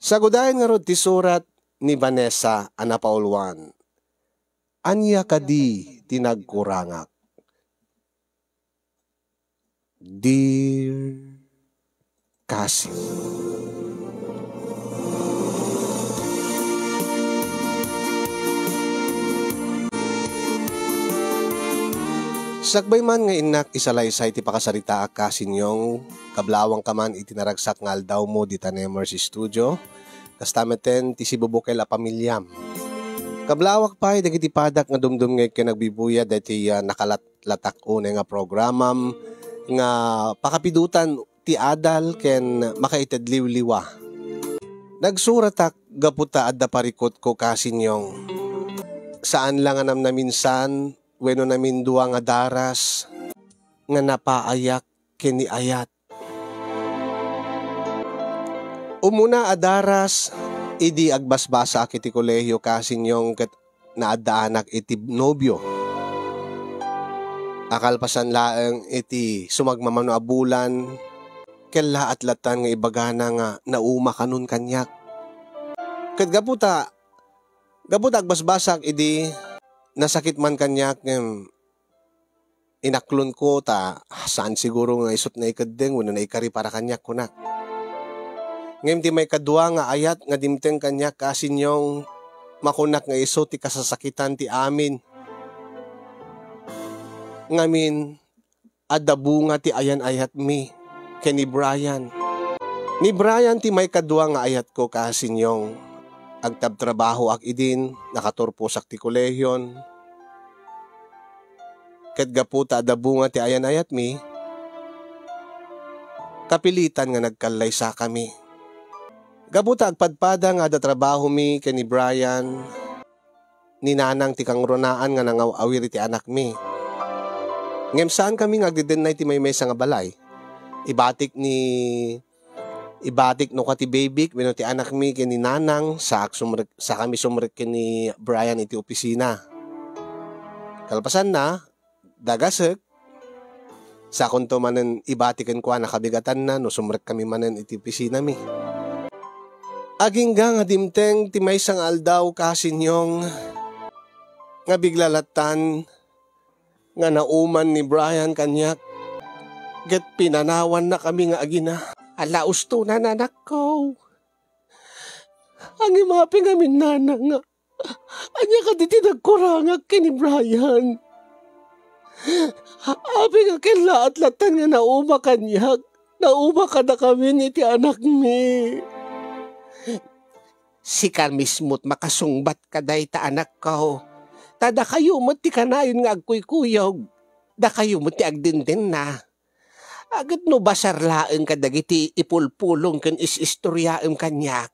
Sagudayan nga rod ti surat ni Vanessa Anapauluan. Anya kadi tinagkurangak. Dear Cassie. Sakbay man nga inak isalaysay ti pakasarita kasinyong kablawang kaman itinaragsak nga aldaw mo di tanemer si studio. Kastameten ti sibubukel a pamilyam. Kablawak pa'y dagiti padak nga dumdum ngay kinagbibuya dati nakalatlatak unay nga programam nga pakapidutan ti adal ken makaitadliw-liwa. Nagsuratak gaputa adda parikot ko kasinyong. Saan lang anam na minsan weno namin duwa nga daras nga napaayak ken ni ayat. Umuna adaras idi agbasbasa iti kolehiyo kasinyong ket naadaanak iti nobyo. Akalpasan laeng iti sumagmamano a bulan ken laatlatan nga ibagana nga nauma kanun kanyak. Ket gaputa agbasbasak idi nasakit man kanyak ngem inaklon ko ta saan siguro nga isot na ikadeng wano na ikari para kanyak kunak. Ngem ti may kadwa nga ayat nga dimteng kanyak kasinyong makunak nga iso ti kasasakitan ti amin. Ngamin adabu nga ti ayan ayat mi ken ni Brian. Ni Brian ti may kadwa nga ayat ko kasinyong agtabtrabaho ak idin nakaturpos ak ti kolehyon. Ket gaputa adabu nga ti ayan ayat mi kapilitan nga nagkalay sa kami. Gabuta agpadpada nga da trabaho mi ken ni Brian ninanang ti kangronaan nga nangawawir ti anak mi. Ngem saan kami nga agdidenay ti may mesa nga balay. Ibatik no kati baby wenno ti anak mi ken ni nanang sa kami sumrek ken ni Brian iti opisina. Kalpasan na dagasek sa kunto manen ibatiken ko nakabigatan na no sumrek kami manen iti opisina mi. Agingga nga dimteng ti maysang aldaw kasinyong nga biglalatan nga nauman ni Brian kanyak get pinanawan na kami nga agina. Ala usto na nanak ko. Ang imapi ngamin nanang nga anya ka di tinagkurangak ken ni Brian. Abi nga kenlaat-latan nga nauma kanyak. Nauma ka na kami ni ti anak mi. Sika mismo't makasungbat ka day ta anak ko. Tada kayo mo ti kanayon nga agkuykuyog. Da kayo mo ti agdindin na. Agad no basarlaeng ka dagiti ipulpulong ken isistoryaem kanyak.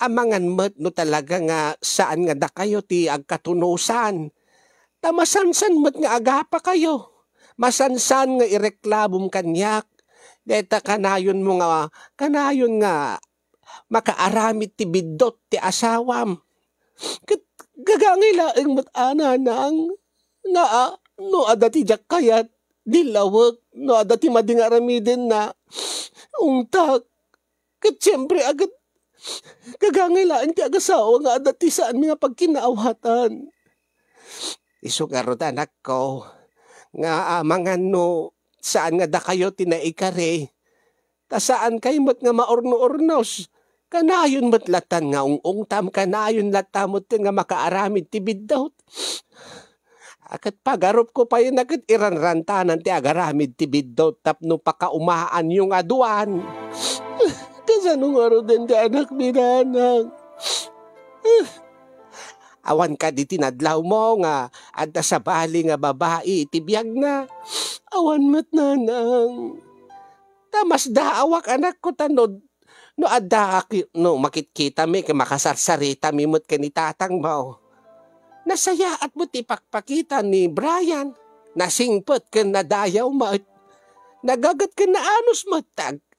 Amangan met no talaga nga saan nga da kayo ti agkatunusan. Tamasansan met nga agapa kayo. Masansan nga ireklamom kanyak. Deta kanayon mo nga makaaramid ti bidot ti asawam. Gagangilaeng matana nang nga no ada ti jak kayat dilawag no ada ti mading aramiden na ungtak. Ket siyempre agad gagangilaeng ti agasawa nga ada ti saan mga pagkinaawhatan. Isu karot anak ko nga amangan no saan nga da kayo tinaikare. Ta saan kayo mat nga maorno-ornos. Kanayon matlatan nga ungtam kanayon latamot nga makaaramid ti biddaw. Akat pagarop ko pa yun agad iranrantanan ti agaramid ti biddaw tapno pakaumaan yung aduan. Kasano nga ro din ti anak binanang. Awan ka di tinadlaw mo nga adda sa bali nga babae tibiyag na. Awan mat nanang. Tamas daawak anak ko tanod. No adda no makitkita mi kay makasarsarita mi mo't ken itatang mo. Nasaya at mo't ipakpakita ni Brian. Nasingpot ken nadayaw mo. Nagagat ken naanos mo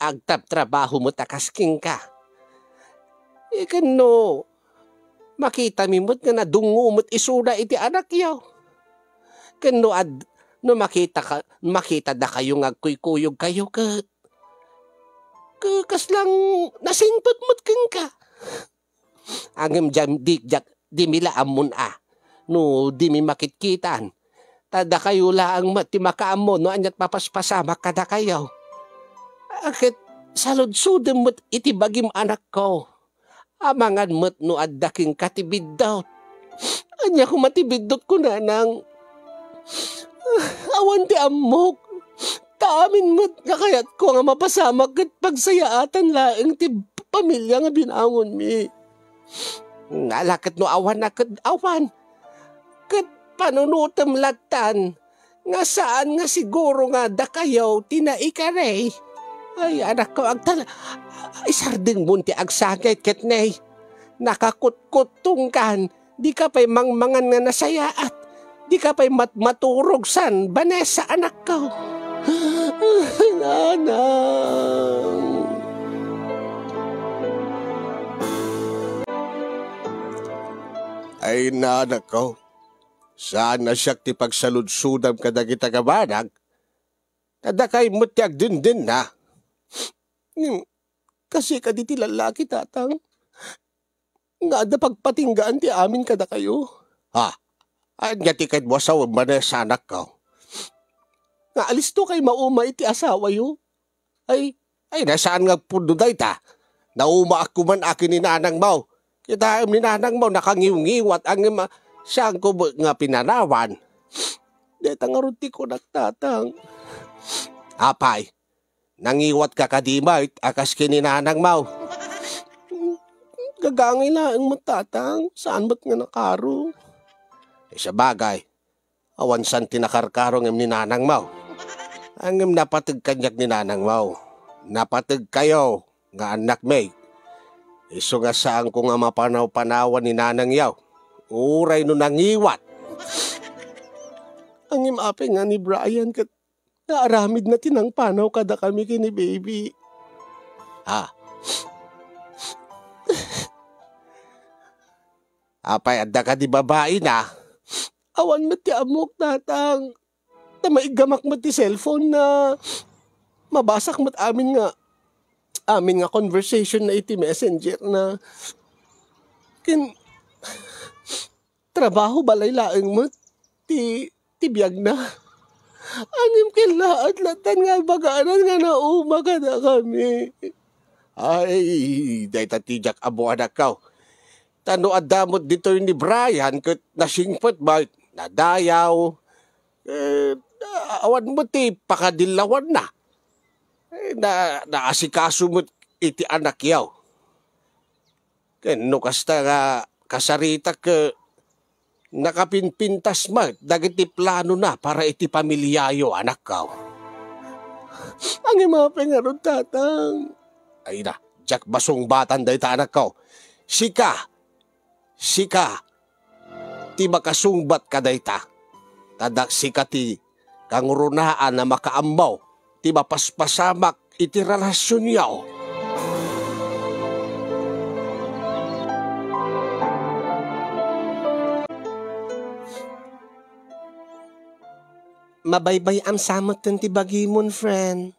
agtap trabaho mo takasking ka. Ikan no makita mi mo't nga nadungo mo't isura iti anak yaw. Ken no makita da kayo nga kuykuyog kayo ket kaslang nasingpot mo't kang ka. Angem jam di mila amon no di mi makitkitan. Tada kayo laang mat ti makaamon no anyat papaspasama kada kayo. Akit saludsudem mo't iti bagim anak ko. Amangan mo't no addaking katibid daw. Anya ko matibidot ko na nang awan ti amok. Taamin mo't kakayat ko nga mapasamak at pagsayaatan laing ti pamilya nga binangon mi. Nalakat no awan na awan. Kat panunutam latan. Nga saan nga siguro nga da kayo tinaikaray. Ay anak ko agtala. Ay sarding bunti agsagay ketney. Nakakutkutong kan. Di ka pa'y mangmangan nga nasayaat. Di ka pa'y maturog san. Vanessa anak ko. Nanang. Ay nanak ko. Saan na siya ti pagsaludsudam kadagita kabanag? Tadakay mo tiyag din na. Kasi kaditi lalaki tatang. Nga da pagpatinggaan ti amin kada kayo. Ha? Ay nga ti kahit mo sa Vanessa anak ko. Nga alis to kay mauma iti asawa yo. Ay nasaan nga punduday ta? Nauma ako man akin ni nanang mo. Kita ni nanang mo nakangiw-ngiwat ang siyang ko nga pinanawan. Deta nga ruti ko nagtatang. Apay, nangiwat ka kadimay akas kininanang mo. Gagangay na ang matatang. Saan ba't nga nakaro? Sa bagay, awan san tinakarkarong ang ninanang mo. Ang napatag kanyak ninanang mo. Napatag kayo nga anak may. Iso nga saan ko nga mapanaw-panawan ni nanang yaw. Uray no nangiwat. Ang imape nga ni Brian kat naaramid na tinang panaw kada kami kini baby. Apay adda ka di babae na. Awan mo ti amok tatang. Na maigamak mo ti cellphone na mabasak mo't amin nga conversation na iti messenger na trabaho balay laeng mo ti biyag na. Angim kilaat latan nga bagaanan nga nauma ka na kami. Ay, day tatijak abo anak ka. Tano adamot dito ni Brian kat nasingpot ba nadayaw. Awan mo ti pakadilawan na. Naasikaso mo iti anak yaw. Kano kasta nga kasarita ka nakapinpintas mo. Dagiti plano na para iti pamilyayo anak ka. Ang mga pengarod tatang. Ay na, jak basong batan dahi ta anak ka. Sika, ti makasungbat ka dayta. Tadak sika ti kangurunaan na makaambaw, ti mapaspasamak iti relasyon yaw. Mabaybay am samot ti bagimon, friend.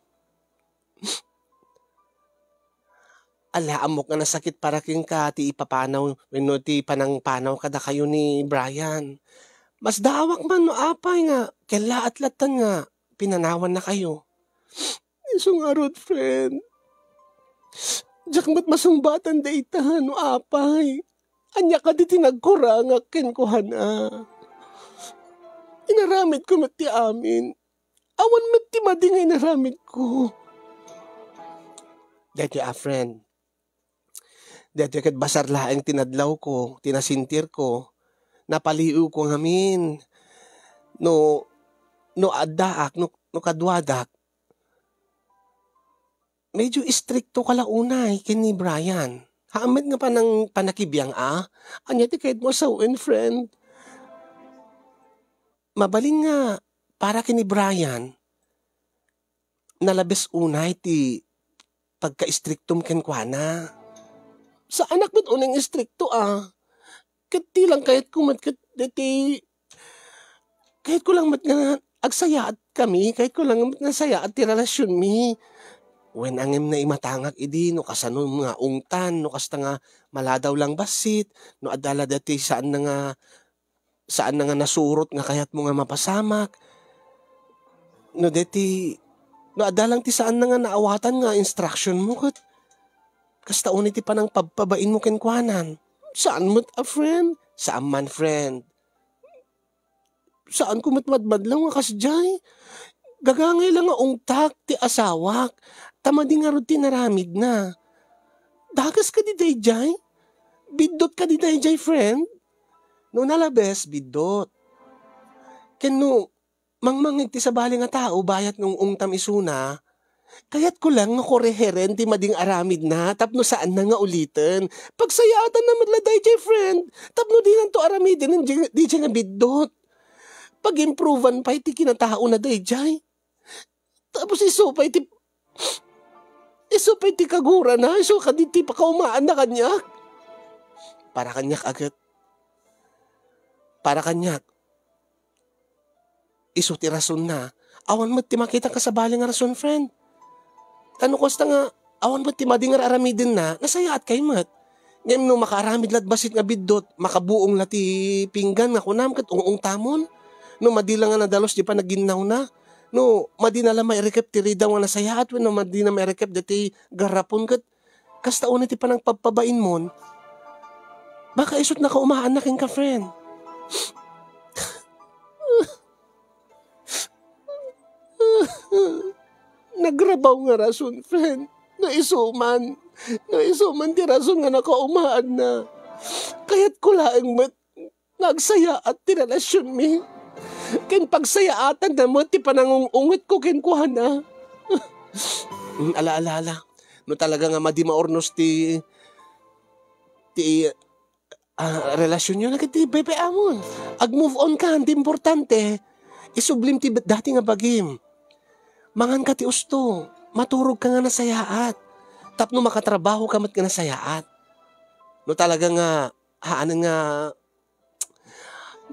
Ala, amok nga nasakit para king ka, ti ipapanaw, no, ti panangpanaw kada kayo ni Brian. Mas dawak man no apay nga, kaya atlatan nga, pinanawan na kayo. Isong arod, friend. Diyak mat masungbatan da itahan no apay. Anya ka di tinagkurangak ken ko hana. Inaramid ko mat ti amin. Awan mat ti madingay naramid ko. Dati friend. Dati kat basar laeng tinadlaw ko, tinasintir ko, napaliw ko ngamin. No addaak, no kadwadak. Medyo istrikto kalaunay kini Brian. Haamit nga pa ng panakibiyang Anya ti kahit mo sawin, friend. Mabaling nga, para kini Brian, nalabes unay ti pagka-istriktum ken kuana. Sa anak ba't unang istrikto Kati lang kahit kumat kahit ko lang mat nga agsaya at kami, kahit ko lang mat nga saya at ti relasyon mi. When angem na imatangak idi, no kasano nga ungtan, no kasta nga maladaw lang basit, no adala dati saan na nga nasurot nga kayat mo nga mapasamak, no dati, no adalang ti saan na nga naawatan nga instruction mo kat, kasta uniti pa nang pagpabain mo kenkwanan. Saan mo't a friend? Saan man friend? Saan ko matmadmad lang nga kasjay? Gagangay lang nga ungtak ti asawak, tamadi nga ron ti naramid na. Dagas ka di dayjay? Bidot ka di dayjay friend? No nalabes, bidot. Ken no, mangmangig ti sabali nga tao bayat nung ungtam isuna, kayat ko lang nga koreheren ti mading aramid na, tapno saan na nga ulitin. Pagsayatan na madladay jay friend, tapno di nanto aramidin, di jay nga bidot. Pag-improvean pa iti kinatao na day jay. Tapos iso pa iti kagura na, iso ka di ti pa kaumaan na kanyak. Para kanyak agad. Para kanyak. Iso ti rason na, awan mo ti makita ka sa bali nga rason friend. Ano kosta nga, awan ba't ti madingar aramidin na, nasayaat kay mat. Ngayon no makaaramid lat basit nga bidot, makabuong lati pinggan nga kunam kat ung tamon. No madila nga nadalos di pa naginaw na. No madina lang mairekep ti rida nga nasayaat, no madina mairekep dati garapon kat. Kasta una ti pa nang pagpabain mon, baka isot na kaumaan na king ka friend. Nagrabaw nga rason, friend. Naisuman ti rason nga nakaumaan na. Kaya't ko laeng nagsaya at ti relasyon mi. Ken pagsayaatan na mo, ti panangungungit ko kenkuha na. Ala. No talaga nga madimaornos ti relasyon nyo na kiti Pepe Amon. Ag-move on ka, hindi importante. Isublim ti dati nga bagim. Mangan ka ti usto, maturog ka nga nasayaat. Tapno makatrabaho ka mat nga nasayaat. No talaga nga,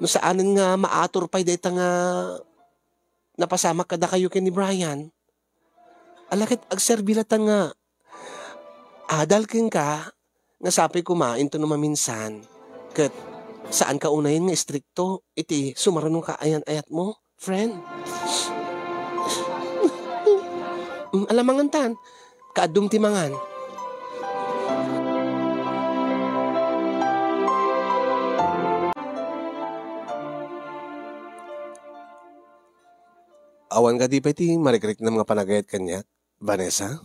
saanan nga maatur pa'y dayta nga napasamak kada kayo ken ni Brian. Alakit agserbilatan nga, adal ken ka, nga sapay kumain to naman minsan. Kat saan ka unayin nga istrikto, iti sumaranong ka ayan-ayat mo, friend. Alamangan tan, kaadum timangan. Awan ka di pa iti marikrik na mga panagayat kanya, Vanessa?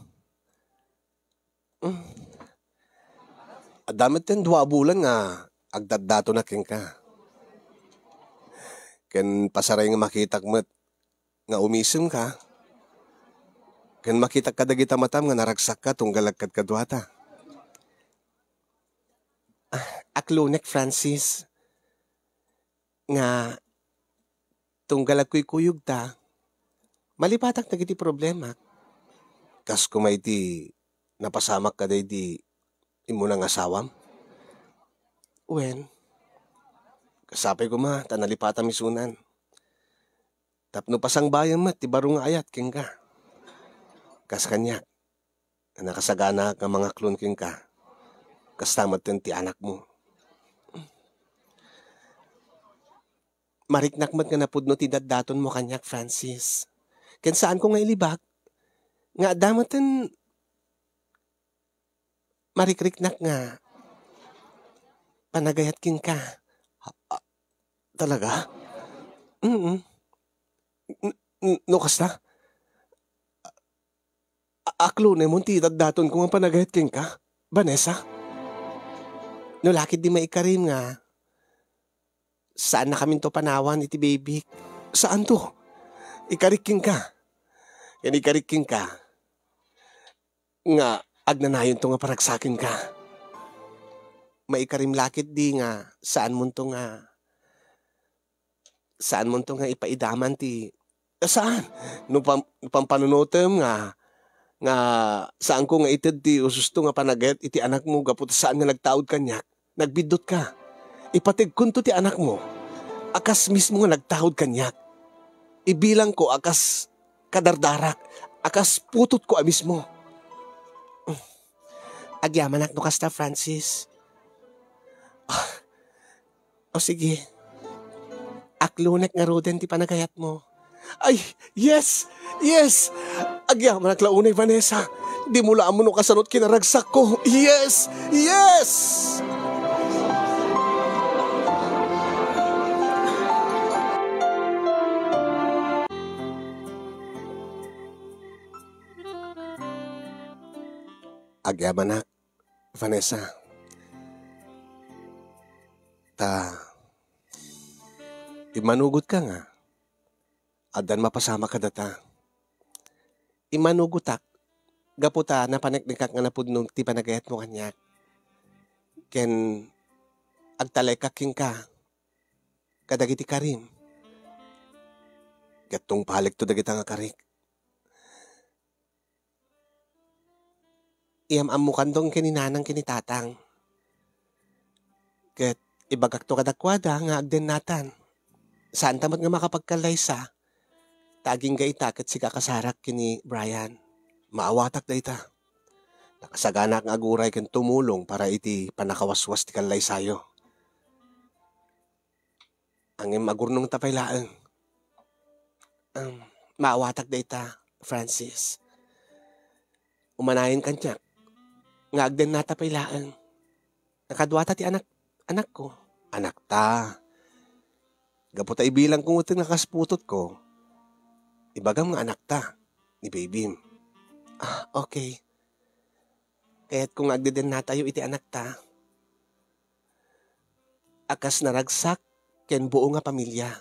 Adamit ten 2 bulan nga, agdaddato na ken ka. Ken pasaray nga makitak mo't nga umisim ka. Ken makita ka dagita matam nga naragsak ka tunggalag kad kadwata. Aklunek Francis, nga tunggalag ko'y kuyog ta, malipatak na kiti problema. Kas kumay ti napasamak ka day di imo nang asawam. Wen, kasapay ko ma, tanalipatan misunan. Tapno pasang bayan mat, ti barong ayat king ka. Kas kanya, nakasagana ka mga klon king ka. Kas tamat ti anak mo. Mariknak mat nga napudno ti daddaton mo kanyak, Francis. Ken saan ko nga ilibak? Nga damatan marikriknak nga panagayat king ka. Talaga? No kasta? Aklo na mo ti daddaton ko nga panagayat king ka, Vanessa? No lakit di maikarim nga. Saan na kami to panawan iti baby? Saan to? Ikariking ka. Yan ikariking ka. Nga agnanayon to nga paragsakin ka. Maikarim lakit di nga saan mo to nga ipaidaman ti saan? No pampanunotem nga saan ko nga ited ti ususto nga panagayat iti anak mo gapot saan nga nagtaod kanyak, nagbidot ka. Ipatig kunto ti anak mo, akas mismo nga nagtaod kanyak. Ibilang ko akas kadardarak, akas putot ko mismo. Agyaman no kasta, Francis. O sige. Aklunek nga roden ti panagayat mo. Ay, yes! Yes! Agyaman launay, Vanessa. Di mula mo no kasanot kinaragsak ko. Yes! Yes! Agyaman Vanessa. Imanugot ka nga. Adan mapasama ka data. Imanugotak. Gaputa na panagnikak nga napudnong ti panagayat mo kanyak. Ken agtalay kaking ka. Kadagiti karim. Gatong palik to dagita nga karik. Iyam amukandong kininanang kinitatang. Ket ibagak to kadakwada nga agden natan. Saan tamat nga makapagkalaysa, taging gaita ket si kakasarak kini Brian. Maawatak da ita. Nakasagana ang aguray ken tumulong para iti panakawaswas ti kalaysayo. Ang magurnong tapaylaan. Maawatak da ita, Francis. Umanayin kanyak. Nga agden natapaylaan. Nakadwata ti anak ko. Anak ta. Gaputa ibilang kung ito nakasputot ko, ibagam nga anak ta, ni baby. Okay. Kaya't kung agdeden na tayo iti anak ta, akas naragsak ken buo nga pamilya.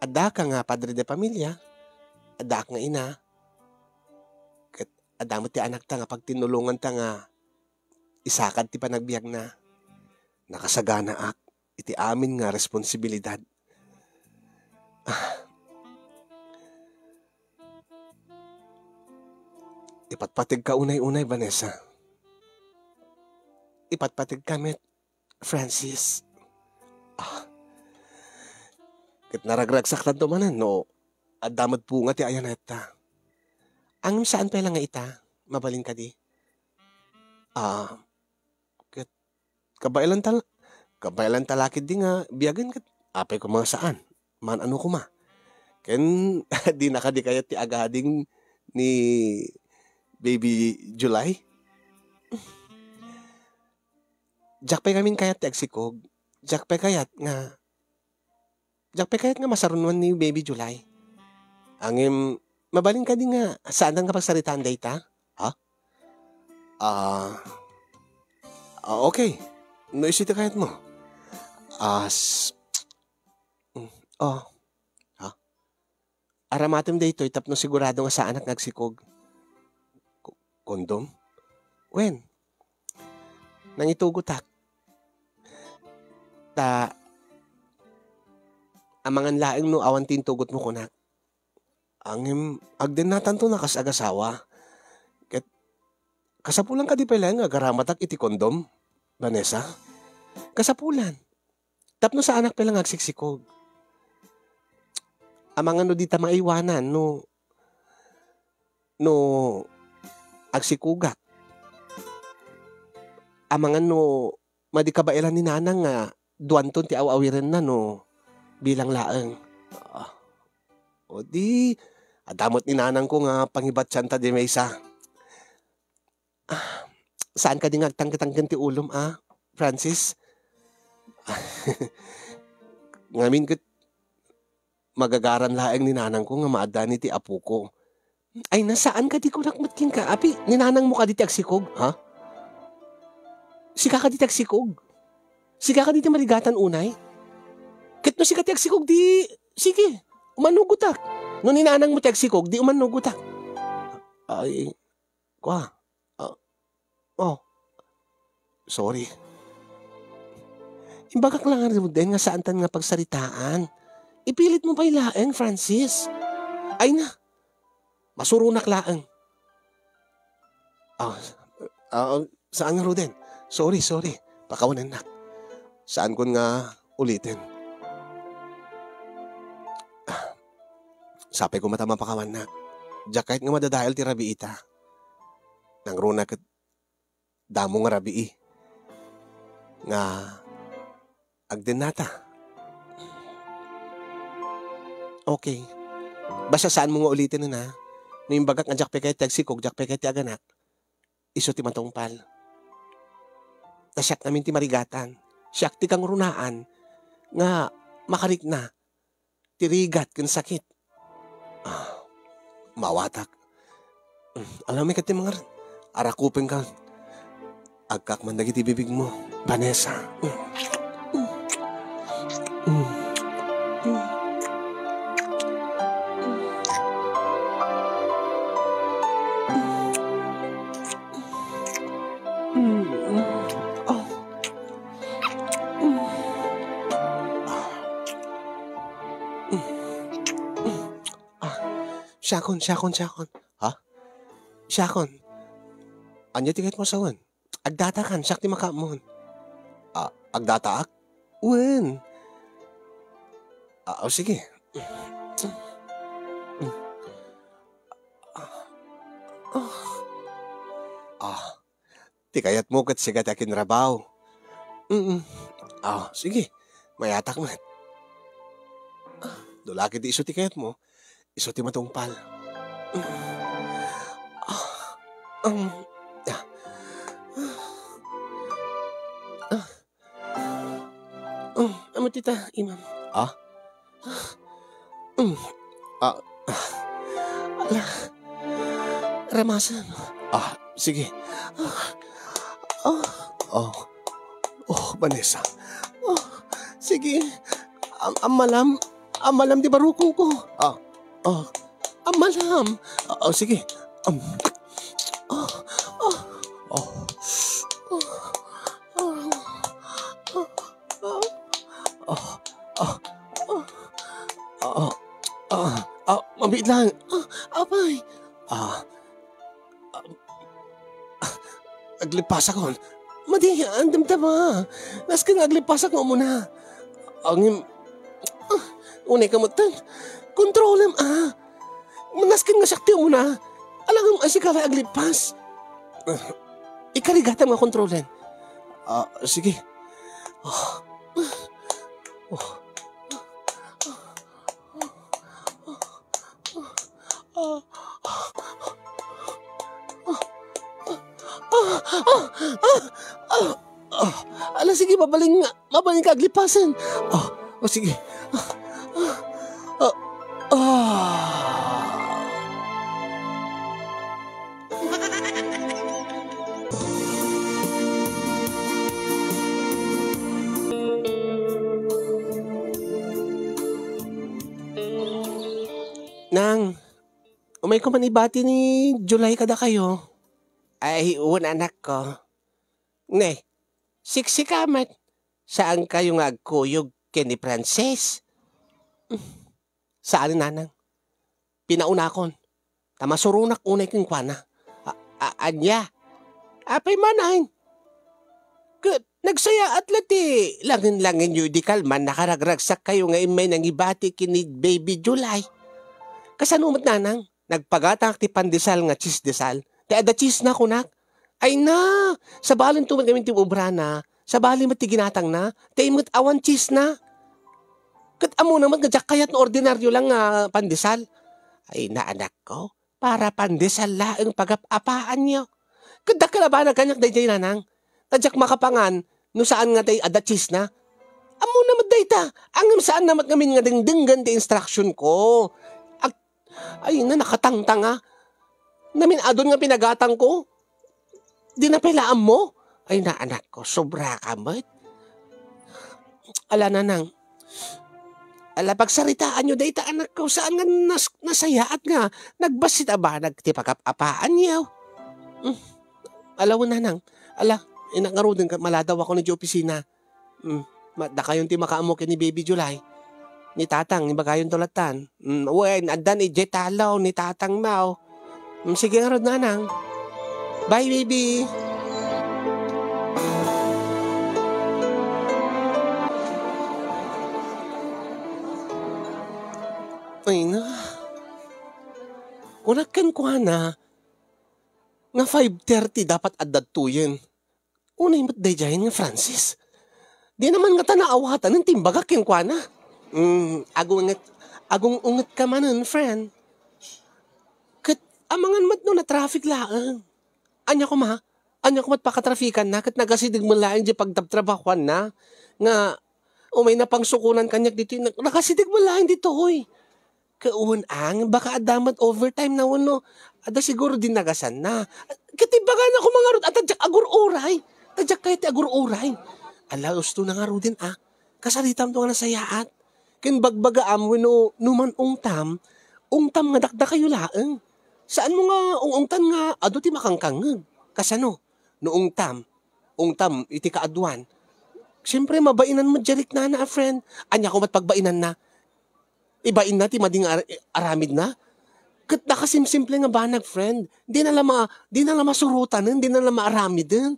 Ada ka nga padre de pamilya, ada ka nga ina, ket adamot ti anak ta nga pagtinulungan ta nga isakad ti panagbiag na, nakasagana ak. Iti amin nga responsibilidad. Ipatpatig ka unay-unay, Vanessa. Ipatpatig kamit, Francis. Kit naragragsak na dumanan, no? Adamad bunga ti ayaneta. Ang saan pa lang nga ita? Mabalin ka di? Kit Kabailan talakid di nga, biyagan kat, apay ko mga saan, man ano ko ma. Ken, di nakadikayat ti agading ni Baby July. Jakpay kaming kayat ti agsikog, jakpay kayat nga masarunwan ni Baby July. Angim, mabaling ka di nga, saan ang kapagsaritaan da ita? Ha? Okay, no isita kayat mo. Aramatim da ito, itap no sigurado nga sa anak nagsikog. Kondom? Wen? Nang itugutak. Amangan laeng no awantin tugot mo kunak. Angim, agden natan to nakasagasawa. Ket, kasapulan ka di pala nga garamatak iti kondom, Vanessa? Kasapulan. Tapno sa anak pala agsiksikog. Amangan no di ta maiwanan no agsikugak. Amangan no madikabailan ni nanang nga duanton ti awawiren na no bilang laeng. O di adamot ni nanang ko nga pangibat santa di maysa. Saan ka di nga agtanggatanggan ti ulom Francis? Ngamin kat magagaran laeng ni nanang ko nga maadani ti apo ko. Ay nasaan ka di ko nakmatking ka? Api, ni nanang mo ka di ti agsikog, ha? Sika ka di ti agsikog. Sika ka di ti maligatan unay. Ket no sika ti agsikog di, sige, umanugutak. No ni nanang mo ti agsikog, di umanugutak. Ay, sorry. Imbagak lang nga din nga saan tan nga pagsaritaan. Ipilit mo pa ilaeng, Francis. Ay na, masurunak laeng. Saan nga Ruden? Sorry. Pakawanan na. Saan ko nga ulitin? Sapay ko matama pakawan na. Diyak kahit nga madadahil ti rabi ita. nangruna kat damo nga rabi nga agden nata. Okay. Basta saan mo nga ulitin na no yung bagak nga jak pekay tagsikog, jak pekay ti aganak, iso ti matungpal. Tasyak namin ti marigatan, siyak ti kang runaan, nga makarik na, tirigat kan sakit. Mawatak. Alam mo kati mga arakupin ka. Agkak man dagiti bibig mo, Vanessa. Syakon. Ha? Syakon. Anya tiket mo sawan? Agdata kan, syak ti makamon. Agdata ak? Wen. Sige. Tikayat mo kat sigat akin rabaw. Sige. Mayatak man. Dulaki di iso tikayat mo. Iso ti matungpal. Amo tita, imam. Ala. Ramasan. Sige. Vanessa. Sige. Amalam di barukong ko. Amalam. Sige. Mabit lang. Apay. Aglipas ako. Madi, andam tama. Nas ka nga aglipas ako muna. Unay kamutan. Kontrolem Manas ka nga sakti muna. Alam ay sikara aglipas. Ikarigatan nga kontrolen. Sige. Ala, sige, mabaling ka aglipasan. Sige. Nang, umay ko man ibati ni July kada kayo. Ay, anak ko. Ne, siksikamat. Saan kayo nga agkuyog ni Frances? Saan nanang? Pinaunakon. Tamasurunak unay kong kwa na. Anya? Apay manahin. Nagsaya atleti. Langin-langin yu di kalman nakaragragsak kayo nga imay nang ibati kini baby July. Kasanumat nanang, nagpagatang ti pandesal nga cheese desal. Ti ada cheese na kunak. Ay na, sa balon tuman kami ti ubra na, sa bali mati ginatang na, ti imot awan cheese na. Kat amo naman gadyak kayat na ordinaryo lang nga pandesal. Ay na anak ko, para pandesal laeng pagapapaan nyo. Kadak ka na ba na ganyak day nanang? Tadyak makapangan, no saan nga day ada cheese na? Amo naman day ta, ang saan naman ngamin nga dingdinggan di instruction ko. Ay na, nakatangtang ha. Namin adon nga pinagatang ko. Di na pelaan mo. Ay na anak ko, sobra ka mat. Ala nanang. Ala pagsaritaan nyo dayta anak ko, saan nga nasayaat nga. Nagbasit ba, nagtipagapapaan niyaw. Alaw nanang. Ala, inangarudin ka, maladaw ako ni di opisina. Da kayong ti makaamo ni Baby July. Ni tatang, ni bagayon tulatan. Wen, adan ijetalaw ni tatang mao. Sige nga rod nanang. Bye, baby. Ay na. Kunak kan kwa na. Nga 5:30 dapat adat tuyen. Unay mat dayjayan nga Francis. Di naman nga tanaawatan ng timbagak yung kwa na. Agong unget ka manon, friend. Kat amangan mat no na traffic laang. Anya ko mat pakatrafikan na kat nagasidig mo laang di pagtabtrabahuan na. Nga umay na pang sukunan kanyak dito. Nakasidig mo laang dito, hoy. Kauwan baka adamat overtime na wano. Ada siguro din nagasan na. Katibaga na ko mga rod at tadyak agur uray. Tadyak kahit agur uray. Ala, gusto na nga ro din kasalitam to nga nasayaat. Kin bagbaga wano numan ungtam nga dakda kayo laeng. Saan mo nga ungtan nga ado ti makangkangeg. Kasano? No ungtam iti kaadwan. Siyempre mabainan mo jarik na friend. Anya ko mat pagbainan na. Ibain na ti mading aramid na. Kat nakasimsimple nga banag, friend. Di na lama surutan, di na lama aramid din.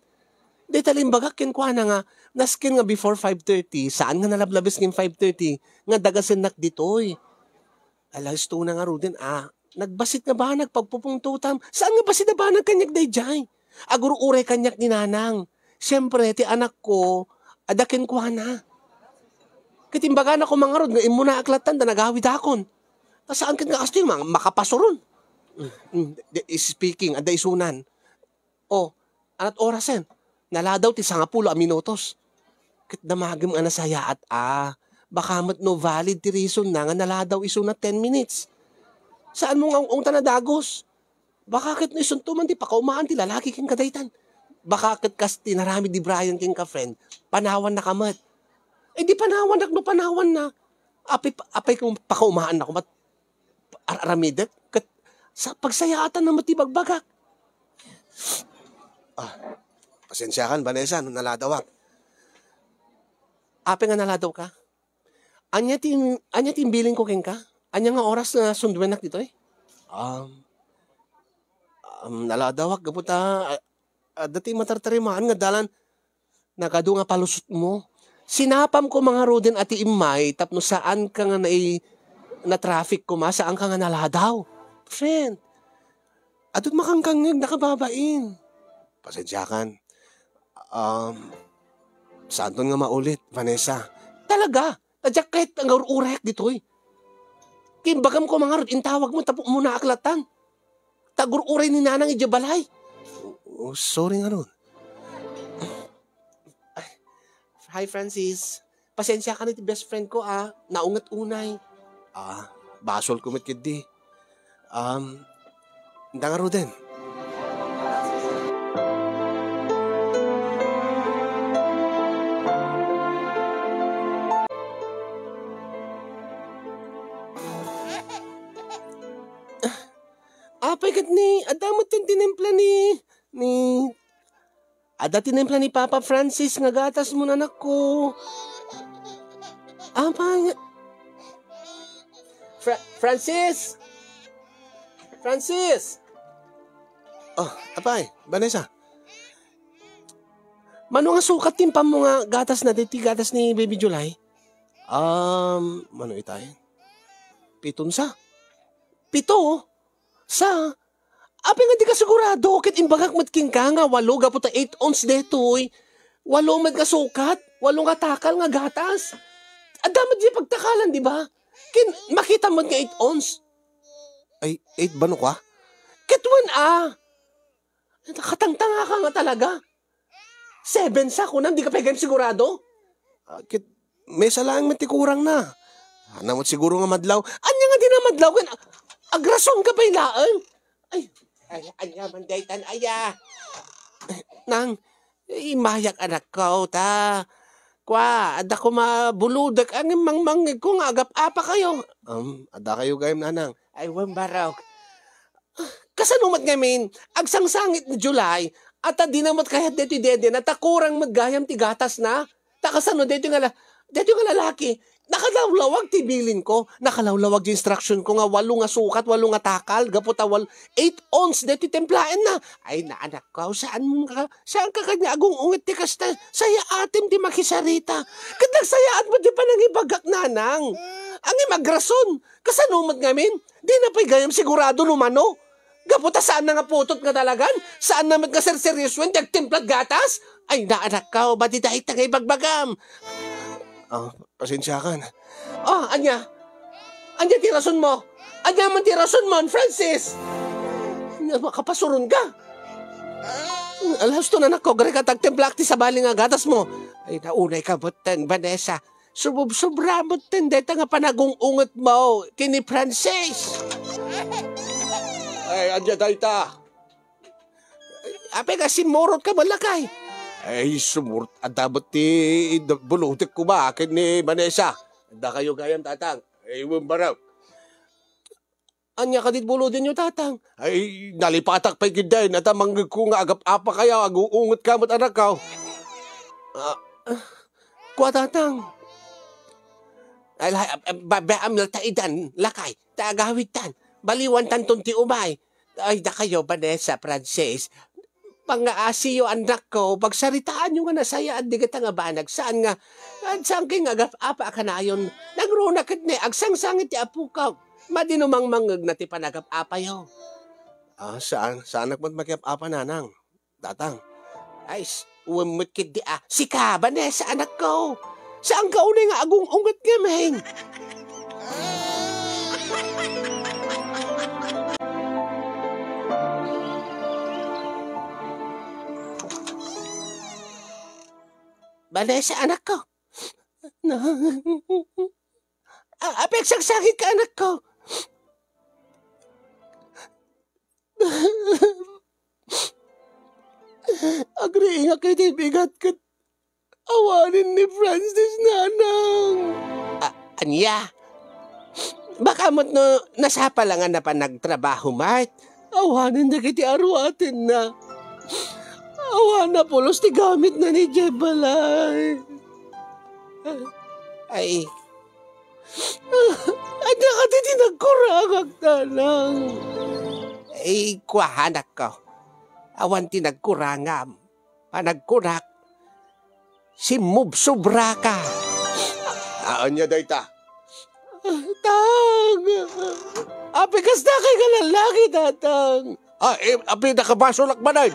Di talimbaga kinkwa na nga, naskin nga before 5:30, saan nga nalablabis ng 5:30, nga dagasinak ditoy. Alas to na nga ro din, nagbasit nga banag pagpupungtutam, saan nga basit na banag kanyak dayjay? Aguro uray kanyak ni nanang. Siyempre, ti anak ko, adakin kwa na. Kitimbaga na ko mga rod, nga imo na aklatan, da nagawid akon. Saan ka nga kasto yung mga makapasuron? Speaking, ada isunan. Anat orasen, naladaw ti 10 minutos. Kit damagim nga nasaya at baka mat no valid ti reason na nga naladaw isunat 10 minutes. Saan mo nga ungta na dagos? Baka kit no isunto man ti pakaumaan ti lalaki king kadaytan. Baka kit kas tinarami di Brian king ka friend, panawan na kamat. Di panawan na. Apay kung pakaumaan na ko, aramidet. Sa pagsayaatan na matibagbagak. Pasensyakan, Vanessa, nung naladawak. Apay nga naladaw ka? Anya tin billing ko king ka? Anya nga oras na sunduenak dito eh? Naladawak, gaputa. Dati matartarimaan nga dalan. Nagado nga palusot mo. Sinapam ko mga rodin ati imay, tapno saan ka nga na traffic ko saan ka nga naladaw. Friend, adot makangkangag nakababain. Pasensyakan. Saan nga maulit, Vanessa? Talaga, tadyak kahit ang urek dito eh. Kimbagam ko mga rodin, tawag mo, tapok mo na aklatan. Tagur uray ni nanang ijabalay. Sorry nga ron. Hi, Francis. Pasensya ka na ti best friend ko, naungat unay. Basol kumit kidi. Hindi nga ro din. Apay kat ni, adamot yung tinimpla Ada tinimpla ni Papa Francis nga gatas mo nanak ko. Francis! Apay, Vanessa. Mano nga sukat timpam mo nga gatas na diti gatas ni Baby July? Mano itay? 7 sa? 7? Sa? Api nga di ka sigurado, kit imbagak matking ka nga, 8 gaputa 8 ounce detoy. 8 man ka sukat, 8 nga takal nga gatas. Adamad di pagtakalan, di ba? Makita mo nga 8 ounce. Ay, 8 ba no ka? Kit 1 Nakatangtanga ka nga talaga. 7 sa kunam, di ka pegam sigurado? Kit, may salang matikurang na. Namot siguro nga madlaw. Anya nga di na madlaw, agrason ka ba ilaan? Anya man daytan aya. Nang, imayak anak ko, ta. Kwa, ada ko mabuludak, ang mangmangig ko nga, agap-apa kayo. Ada kayo gayam nanang. Ay, wambarok. Kasanumat ngamin, agsangsangit ni July, at di namat kahit dito dede, na takurang maggayam ti gatas na. Takasano, dito nga lalaki. Nakalawlawag ti bilin ko. Nakalawlawag ti instruction ko nga 8 nga sukat, 8 nga takal, gaputa 8 ounce deti templaen na. Ay naanak ko, saan ka kanya agong ungit ti kasta, saya atim ti makisarita. Kadag sayaan mo di pa nang ibagak nanang. Ang imagrason, kasanumat ngamin, di na pa'y gayam sigurado numano. Gaputa saan na nga putot nga talagan? Saan naman nga seryoso yung timplat gatas? Ay naanak ka, ba't dahil tagay bagbagam? Pasensya ka na. Anya tirason mo. Anya man tirason mo, Francis. Makapasuron ka. Alas to na nako, gari ka tagtimplak ti sa baling nga gatas mo. Ay naunay ka butan, Vanessa. Subra butan, deta nga panagong-ungot mo, kini Francis. Ay, anya dayta. Ape nga simurot ka malakay. Ay, sumurot. Adabot ti bulutik ko ba, akin ni Vanessa. Anda kayo gayam, tatang. Ay, baraw. Anya ka dit bulodin nyo, tatang. Ay, nalipatak pa ikidain. At amanggag ko nga agap apa kaya, aguungot ka mo't anak ka. Kuha, tatang. Ay, baamil taidan, lakay, taagawitan, baliwan tanton ti umay. Ay, da kayo, Vanessa, Frances. Pangaasiyo anak ko, pagsaritaan nyo nga nasayaan di kita nga banag. Saan nga, saan kayo nga agap apa ka na yun? Nagrunakit ni, agsangsangit ti apo ka. Madinumang mangag na ti panagap apa yo. Saan nagmagmagap apa nanang? Datang. Ay, umukid di Sika, Vanessa, anak ko. Saan ka unay nga agong-ungat nga, mahing? Vanessa, anak ko. Apek, sagsakit ka, anak ko. Agri nga kayo di bigat kat awanin ni Francis, nanang. Anya? Baka mo't no, nasapa lang na pa nagtrabaho, Mart. Awanin na kiti aruatin na. Awan na pulos ti gamit na ni Jebalay. Ay. Anya ka ti nagkuragag tanang. Ay, kuhanak ko. Awan ti nagkurangam. Panagkurak. Si Mubsobra ka. Anya dayta? Tang. Apikas na kay kalalaki, tatang. Api nakabasolak ba na?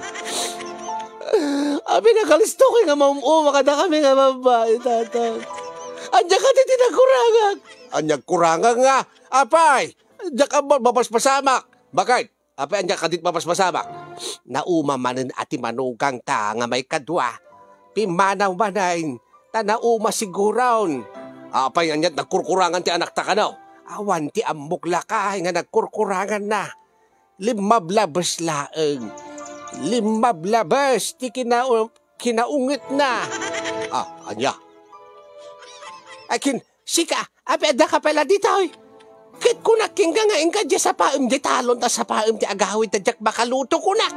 Abi nakalisto ko nga mamuma kada kami nga babae, tatang. Anya ka titi nagkurangag. Anya kurangag nga. Apay, anya ka mapaspasamak. Bakit? Apay, anya ka dit mapaspasamak. Nauma manin ati manugang ta nga may kadwa. Pimanaw manayin. Tanauma siguron. Apay, anya nagkurkurangan ti anak ta ka no. Awan ti amok lakay nga nagkurkurangan na. Limablabas laeng. Limablabas ti kinaungit na. Anya? Akin, sika, apeda ka pala dito eh. Kit kunak king nga ingka dya sa paim di talon ta sa paim ti agawit ta jak bakaluto kunak.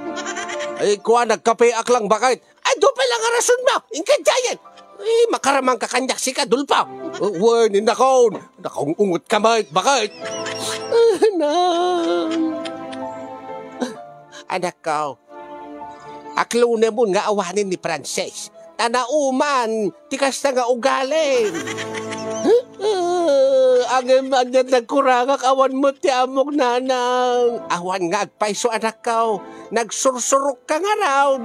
Ay, kuha nagkapeak lang bakit? Ay, do pala nga rason mo, ingka dya yan. Ay, makaramang kakanyak sika, dulpaw. Uwan, inakaon. Nakaungungot ka bakit? Anak ko. Aklo na mo nga awanin ni Frances. Tanauman, tikas na nga ugalin. Ang manyan nagkurangak, awan mo ti amok nanang. Awan nga agpaiso anak ko. Nagsursurok ka nga raw.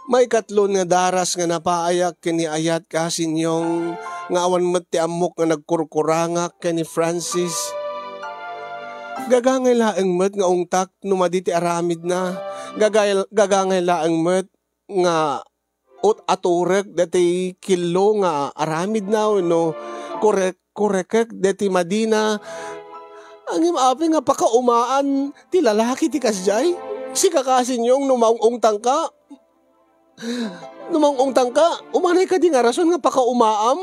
May katlon nga daras nga napaayak kini ayat kasinyong nga awan met ti amok nga nagkurkurangak kini Francis. Gagangay laeng met nga ungtak no maditi aramid na. Gagangay laeng met nga aturek dati kilo nga aramid na no korek dati madina. Ang imapi nga pakaumaan ti lalaki ti kasjay. Si kakasinyong numaung tangka. Numangungtang ka, umanay ka di nga rason nga pakaumaam.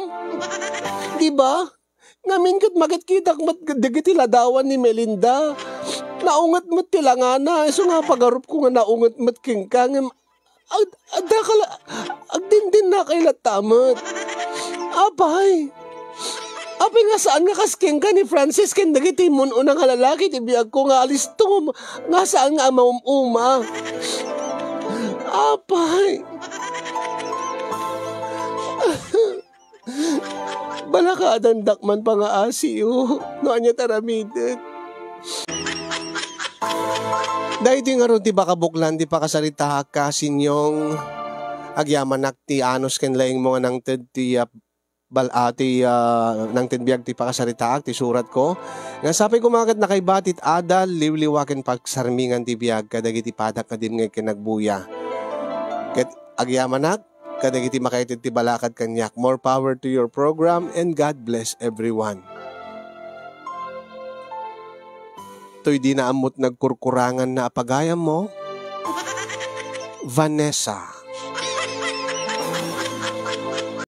Diba? Ngamin kat magit-kitak matdigiti ladawan ni Melinda. Naungat mat tilangana. So nga pagarup ko nga naungat mat kingkang. Agdindin na kay latamat. Apay. Apay nga saan nga kasking ka ni Francis ken dagiti mun unang lalaki tibiyag ko nga alisto nga saan nga maumuma. Apay. Nakadandak man pa nga asiyo. No anya taramidin. Dahil di nga ron ti baka buklan di pa kasalita ka sinyong agyaman ti anos ken laing mga nang ti balati nang tinbiyag ti pakasarita ti surat ko. Nga sabi ko makat na kay batit adal liwliwaken pagsarmingan ti biyag kadagiti padak na din ngay kinagbuya. Ket agyamanak kadagiti makaited ti balakad kanyak. More power to your program and God bless everyone. To'y di naamot nagkurkurangan na apagayam mo, Vanessa.